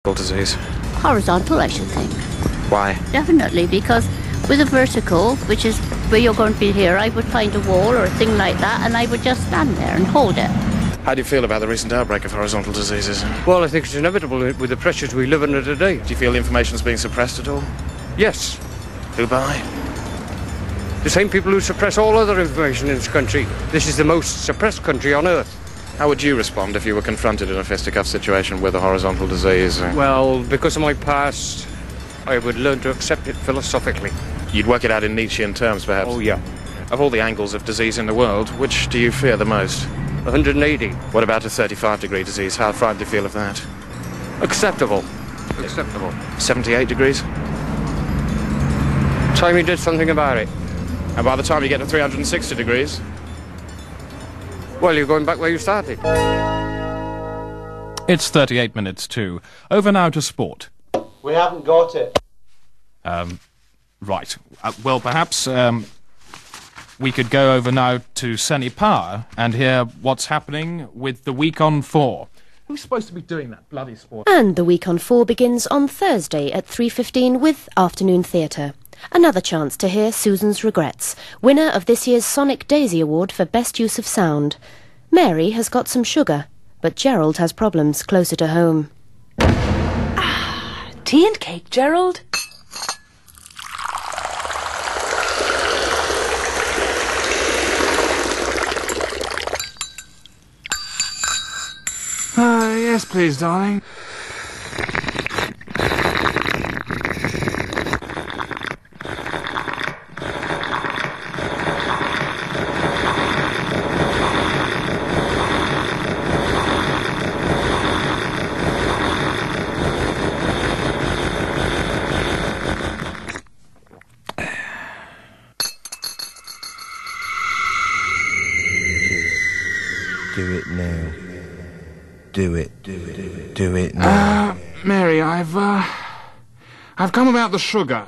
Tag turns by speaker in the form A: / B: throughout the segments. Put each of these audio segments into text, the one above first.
A: Disease?
B: Horizontal, I should think.
A: Why?
B: Definitely, because with a vertical, which is where you're going to be here, I would find a wall or a thing like that, and I would just stand there and hold it.
A: How do you feel about the recent outbreak of horizontal diseases?
C: Well, I think it's inevitable with the pressures we live under today.
A: Do you feel the information's being suppressed at all?
C: Yes.
A: Who by?
C: The same people who suppress all other information in this country. This is the most suppressed country on earth.
A: How would you respond if you were confronted in a fisticuff situation with a horizontal disease?
C: Well, because of my past, I would learn to accept it philosophically.
A: You'd work it out in Nietzschean terms, perhaps?
C: Oh, yeah.
A: Of all the angles of disease in the world, which do you fear the most?
C: 180.
A: What about a 35-degree disease? How frightened do you feel of that?
C: Acceptable. Acceptable.
A: 78 degrees?
C: Time you did something about it.
A: And by the time you get to 360 degrees?
C: Well, you're going back where you started.
D: It's 38 minutes to. Over now to sport.
E: We haven't got it.
D: Right. Well, perhaps we could go over now to Senny Power and hear what's happening with the Week on 4. Who's supposed to be doing that bloody sport?
F: And the Week on 4 begins on Thursday at 3:15 with Afternoon Theatre. Another chance to hear Susan's Regrets, winner of this year's Sonic Daisy Award for Best Use of Sound. Mary has got some sugar, but Gerald has problems closer to home.
G: Tea and cake, Gerald?
H: Yes, please, darling.
I: Do it now. Do it now.
H: Mary, I've come about the sugar.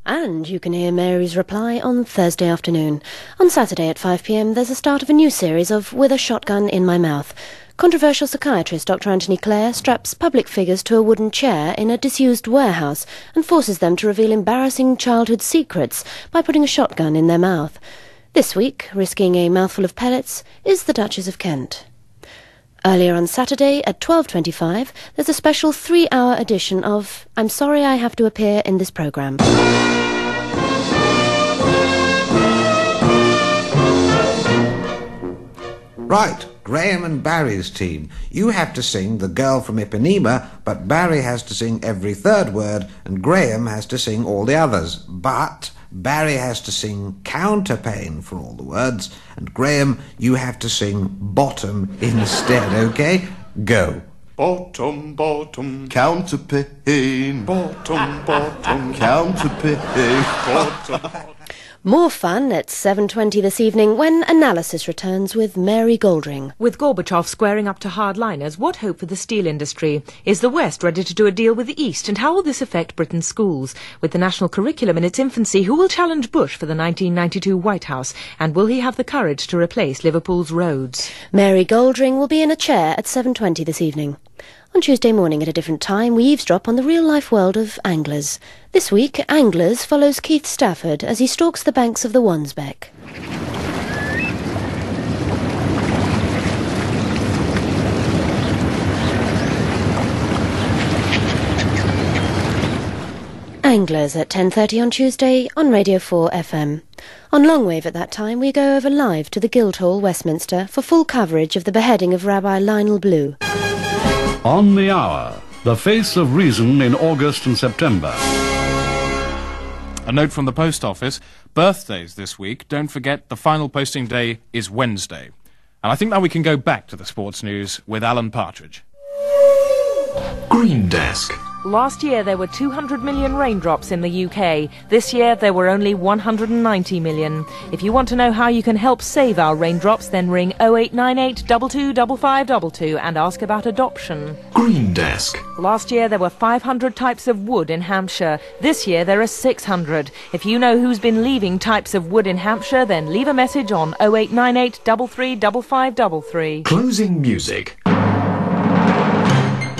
F: And you can hear Mary's reply on Thursday afternoon. On Saturday at 5 p.m, there's a start of a new series of With a Shotgun in My Mouth. Controversial psychiatrist Dr. Anthony Clare straps public figures to a wooden chair in a disused warehouse and forces them to reveal embarrassing childhood secrets by putting a shotgun in their mouth. This week, risking a mouthful of pellets, is the Duchess of Kent. Earlier on Saturday at 12:25, there's a special 3-hour edition of I'm Sorry I Have to Appear in This Programme.
I: Right, Graham and Barry's team. You have to sing The Girl from Ipanema, but Barry has to sing every third word, and Graham has to sing all the others. But Barry has to sing counterpane for all the words, and Graham, you have to sing bottom instead, okay? Go.
J: Bottom, bottom, counterpane. Bottom, bottom, counterpane. Bottom.
F: More fun at 7:20 this evening when Analysis returns with Mary Goldring.
G: With Gorbachev squaring up to hardliners, what hope for the steel industry? Is the West ready to do a deal with the East, and how will this affect Britain's schools? With the national curriculum in its infancy, who will challenge Bush for the 1992 White House, and will he have the courage to replace Liverpool's roads?
F: Mary Goldring will be in a chair at 7:20 this evening. On Tuesday morning at a different time, we eavesdrop on the real-life world of anglers. This week, Anglers follows Keith Stafford as he stalks the banks of the Wansbeck. Anglers at 10:30 on Tuesday on Radio 4 FM. On Longwave at that time, we go over live to the Guildhall, Westminster, for full coverage of the beheading of Rabbi Lionel Blue.
K: On the Hour, the face of reason in August and September.
D: A note from the post office. Birthdays this week. Don't forget the final posting day is Wednesday. And I think now we can go back to the sports news with Alan Partridge.
L: Green Desk.
G: Last year there were 200 million raindrops in the UK. This year there were only 190 million. If you want to know how you can help save our raindrops, then ring 0898 225522 and ask about adoption.
L: Green Desk.
G: Last year there were 500 types of wood in Hampshire. This year there are 600. If you know who's been leaving types of wood in Hampshire, then leave a message on 0898 335533.
L: Closing music.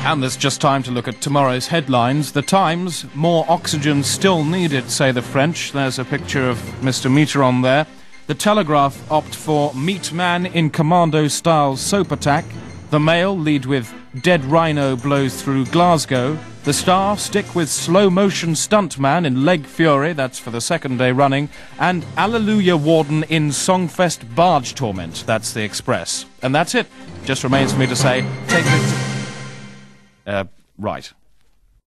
D: And there's just time to look at tomorrow's headlines. The Times, more oxygen still needed, say the French. There's a picture of Mr. Mitterrand there. The Telegraph opt for Meat Man in Commando-style soap attack. The Mail lead with Dead Rhino blows through Glasgow. The Star stick with slow-motion stuntman in Leg Fury, that's for the second day running. And Alleluia Warden in Songfest barge torment, that's the Express. And that's it. Just remains for me to say, take it... right.